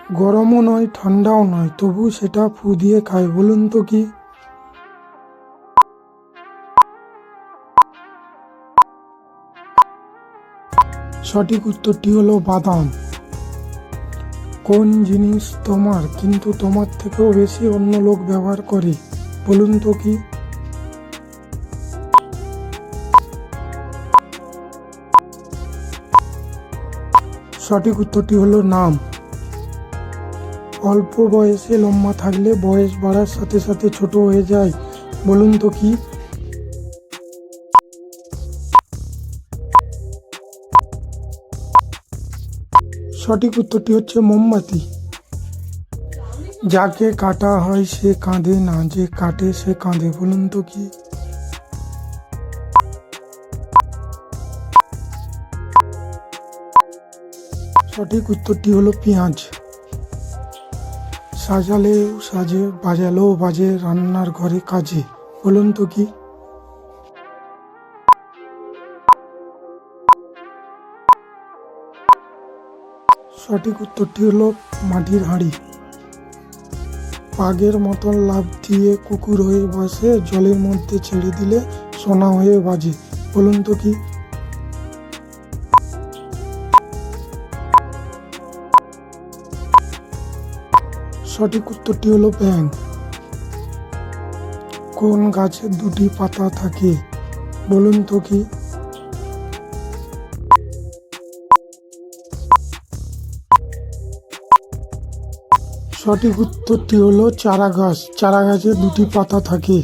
গরমও নয় ঠান্ডাও নয়, তবু সেটা ফু দিয়ে খায়, বলুন তো কি? সঠিক উত্তরটি হলো বাদাম। কোন জিনিস তোমার কিন্তু তোমার থেকেও বেশি অন্য লোক ব্যবহার করে, বলুন তো কি? সঠিক উত্তরটি হলো নাম। অল্প বয়সে লম্বা থাকলে বয়স বাড়ার সাথে সাথে ছোট হয়ে যায়, বলুন তো কি? সঠিক উত্তরটি হচ্ছে মোমবাতি। যাকে কাটা হয় সে কাঁদে না, যে কাটে সে কাঁদে, বলুন তো কি? সঠিক উত্তরটি হলো পেঁয়াজ। সাজালেও সাজে, বাজালেও বাজে, রান্নার ঘরে কাজে, বলুন তো কি? সঠিক উত্তরটি হলো মাটির হাঁড়ি। বাঘের মতন লাফ দিয়ে কুকুর হয়ে বসে, জলের মধ্যে ছেড়ে দিলে সোনা হয়ে বাজে, বলুন তো কি? সঠিক উত্তরটি হলো ব্যাঙ। কোন গাছের দুটি পাতা থাকে, বলুন তো কি? সঠিক উত্তরটি হলো চারা গাছ। চারা গাছে দুটি পাতা থাকে।